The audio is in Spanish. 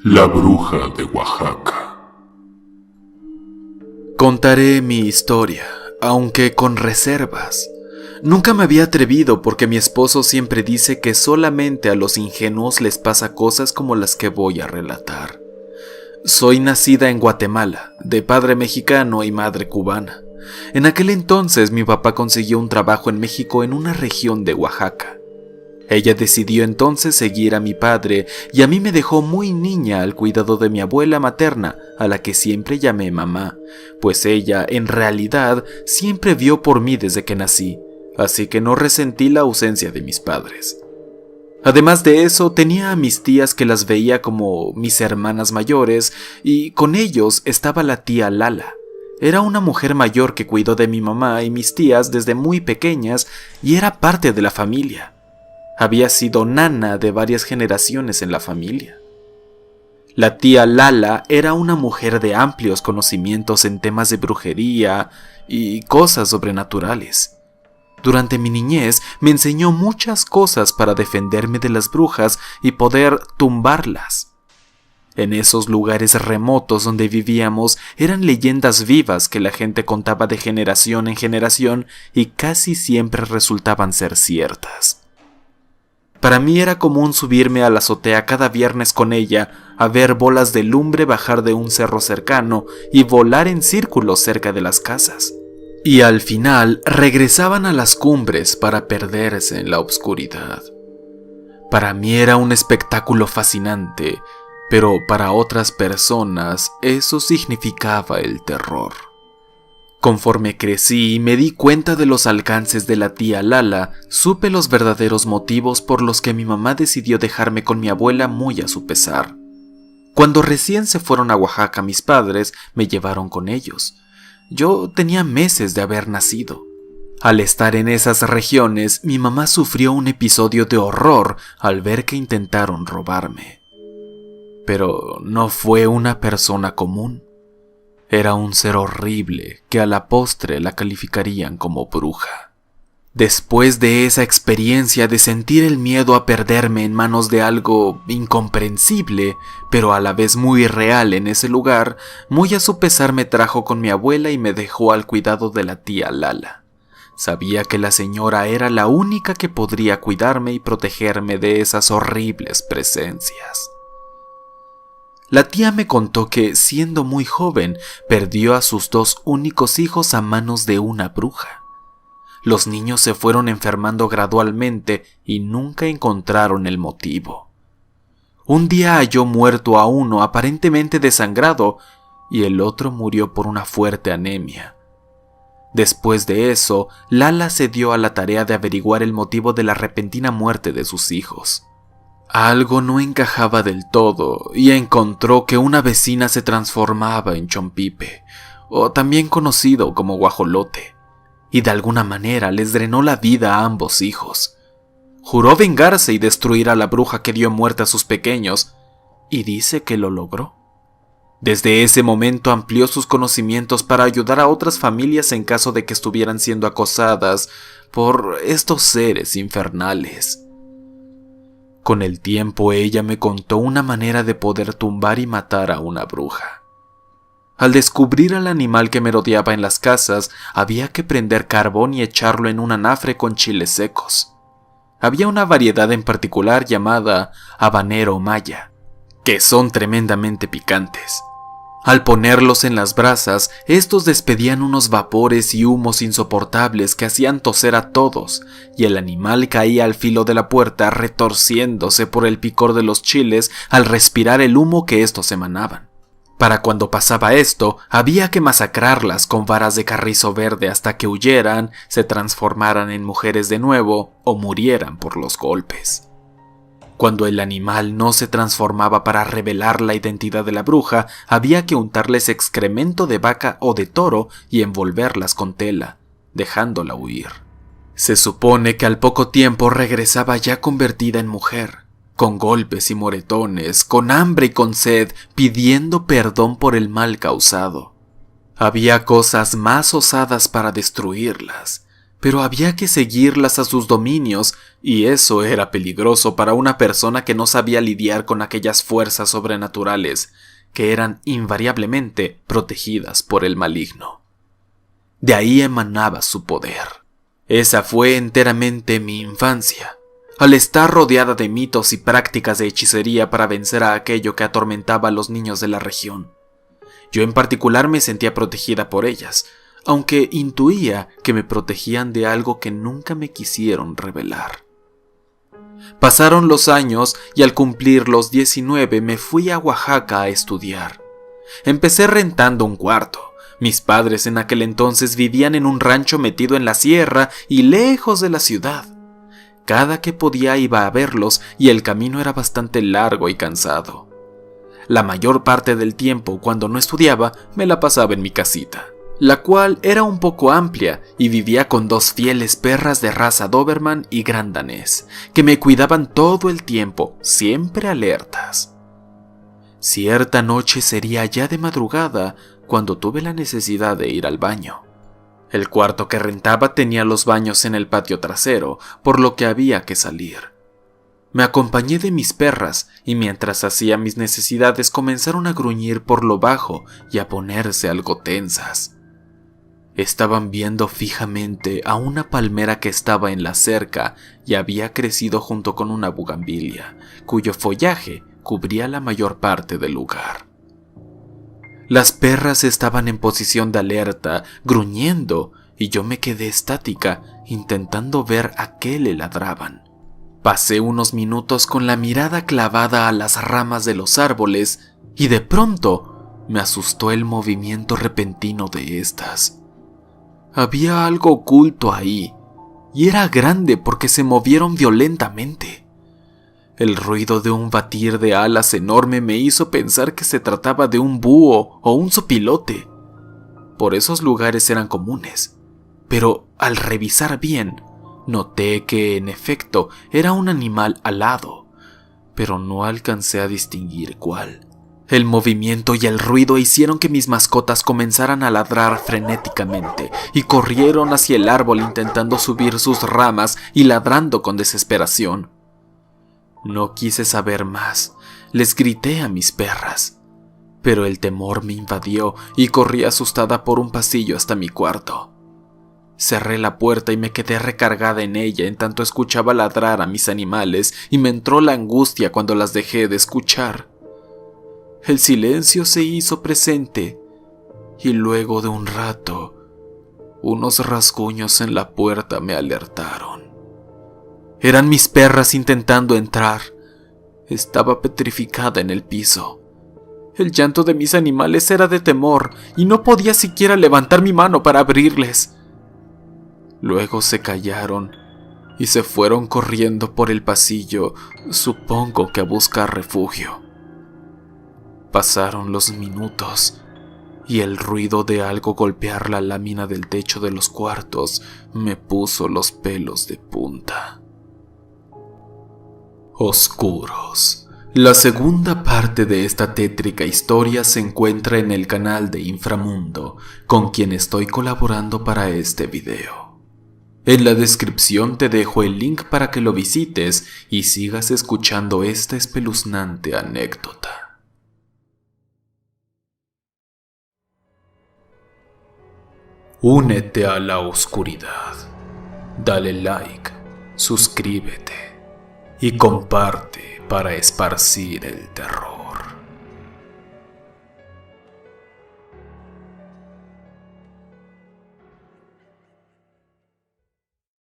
La bruja de Oaxaca. Contaré mi historia, aunque con reservas. Nunca me había atrevido porque mi esposo siempre dice que solamente a los ingenuos les pasa cosas como las que voy a relatar. Soy nacida en Guatemala, de padre mexicano y madre cubana. En aquel entonces mi papá consiguió un trabajo en México en una región de Oaxaca. Ella decidió entonces seguir a mi padre y a mí me dejó muy niña al cuidado de mi abuela materna, a la que siempre llamé mamá, pues ella, en realidad, siempre vio por mí desde que nací, así que no resentí la ausencia de mis padres. Además de eso, tenía a mis tías que las veía como mis hermanas mayores y con ellos estaba la tía Lala. Era una mujer mayor que cuidó de mi mamá y mis tías desde muy pequeñas y era parte de la familia. Había sido nana de varias generaciones en la familia. La tía Lala era una mujer de amplios conocimientos en temas de brujería y cosas sobrenaturales. Durante mi niñez me enseñó muchas cosas para defenderme de las brujas y poder tumbarlas. En esos lugares remotos donde vivíamos eran leyendas vivas que la gente contaba de generación en generación y casi siempre resultaban ser ciertas. Para mí era común subirme a la azotea cada viernes con ella a ver bolas de lumbre bajar de un cerro cercano y volar en círculos cerca de las casas. Y al final regresaban a las cumbres para perderse en la oscuridad. Para mí era un espectáculo fascinante, pero para otras personas eso significaba el terror. Conforme crecí y me di cuenta de los alcances de la tía Lala, supe los verdaderos motivos por los que mi mamá decidió dejarme con mi abuela muy a su pesar. Cuando recién se fueron a Oaxaca mis padres, me llevaron con ellos. Yo tenía meses de haber nacido. Al estar en esas regiones, mi mamá sufrió un episodio de horror al ver que intentaron robarme. Pero no fue una persona común. Era un ser horrible que a la postre la calificarían como bruja. Después de esa experiencia de sentir el miedo a perderme en manos de algo incomprensible, pero a la vez muy real en ese lugar, muy a su pesar me trajo con mi abuela y me dejó al cuidado de la tía Lala. Sabía que la señora era la única que podría cuidarme y protegerme de esas horribles presencias. La tía me contó que, siendo muy joven, perdió a sus 2 únicos hijos a manos de una bruja. Los niños se fueron enfermando gradualmente y nunca encontraron el motivo. Un día halló muerto a uno aparentemente desangrado y el otro murió por una fuerte anemia. Después de eso, Lala se dio a la tarea de averiguar el motivo de la repentina muerte de sus hijos. Algo no encajaba del todo y encontró que una vecina se transformaba en Chompipe, o también conocido como guajolote, y de alguna manera les drenó la vida a ambos hijos. Juró vengarse y destruir a la bruja que dio muerte a sus pequeños, y dice que lo logró. Desde ese momento amplió sus conocimientos para ayudar a otras familias en caso de que estuvieran siendo acosadas por estos seres infernales. Con el tiempo ella me contó una manera de poder tumbar y matar a una bruja. Al descubrir al animal que merodeaba en las casas, había que prender carbón y echarlo en un anafre con chiles secos. Había una variedad en particular llamada habanero maya, que son tremendamente picantes. Al ponerlos en las brasas, estos despedían unos vapores y humos insoportables que hacían toser a todos, y el animal caía al filo de la puerta retorciéndose por el picor de los chiles al respirar el humo que estos emanaban. Para cuando pasaba esto, había que masacrarlas con varas de carrizo verde hasta que huyeran, se transformaran en mujeres de nuevo o murieran por los golpes. Cuando el animal no se transformaba para revelar la identidad de la bruja, había que untarles excremento de vaca o de toro y envolverlas con tela, dejándola huir. Se supone que al poco tiempo regresaba ya convertida en mujer, con golpes y moretones, con hambre y con sed, pidiendo perdón por el mal causado. Había cosas más osadas para destruirlas, pero había que seguirlas a sus dominios, y eso era peligroso para una persona que no sabía lidiar con aquellas fuerzas sobrenaturales que eran invariablemente protegidas por el maligno. De ahí emanaba su poder. Esa fue enteramente mi infancia, al estar rodeada de mitos y prácticas de hechicería para vencer a aquello que atormentaba a los niños de la región. Yo en particular me sentía protegida por ellas, aunque intuía que me protegían de algo que nunca me quisieron revelar. Pasaron los años y al cumplir los 19 me fui a Oaxaca a estudiar. Empecé rentando un cuarto. Mis padres en aquel entonces vivían en un rancho metido en la sierra y lejos de la ciudad. Cada que podía iba a verlos y el camino era bastante largo y cansado. La mayor parte del tiempo, cuando no estudiaba, me la pasaba en mi casita, la cual era un poco amplia y vivía con 2 fieles perras de raza Doberman y Gran Danés, que me cuidaban todo el tiempo, siempre alertas. Cierta noche sería ya de madrugada cuando tuve la necesidad de ir al baño. El cuarto que rentaba tenía los baños en el patio trasero, por lo que había que salir. Me acompañé de mis perras y mientras hacía mis necesidades comenzaron a gruñir por lo bajo y a ponerse algo tensas. Estaban viendo fijamente a una palmera que estaba en la cerca y había crecido junto con una bugambilia, cuyo follaje cubría la mayor parte del lugar. Las perras estaban en posición de alerta, gruñendo, y yo me quedé estática, intentando ver a qué le ladraban. Pasé unos minutos con la mirada clavada a las ramas de los árboles, y de pronto me asustó el movimiento repentino de estas. Había algo oculto ahí, y era grande porque se movieron violentamente. El ruido de un batir de alas enorme me hizo pensar que se trataba de un búho o un zopilote. Por esos lugares eran comunes, pero al revisar bien, noté que en efecto era un animal alado, pero no alcancé a distinguir cuál. El movimiento y el ruido hicieron que mis mascotas comenzaran a ladrar frenéticamente y corrieron hacia el árbol intentando subir sus ramas y ladrando con desesperación. No quise saber más, les grité a mis perras, pero el temor me invadió y corrí asustada por un pasillo hasta mi cuarto. Cerré la puerta y me quedé recargada en ella en tanto escuchaba ladrar a mis animales y me entró la angustia cuando las dejé de escuchar. El silencio se hizo presente y luego de un rato, unos rasguños en la puerta me alertaron. Eran mis perras intentando entrar. Estaba petrificada en el piso. El llanto de mis animales era de temor y no podía siquiera levantar mi mano para abrirles. Luego se callaron y se fueron corriendo por el pasillo, supongo que a buscar refugio. Pasaron los minutos y el ruido de algo golpear la lámina del techo de los cuartos me puso los pelos de punta. Oscuros. La segunda parte de esta tétrica historia se encuentra en el canal de Inframundo, con quien estoy colaborando para este video. En la descripción te dejo el link para que lo visites y sigas escuchando esta espeluznante anécdota. Únete a la oscuridad. Dale like, suscríbete y comparte para esparcir el terror.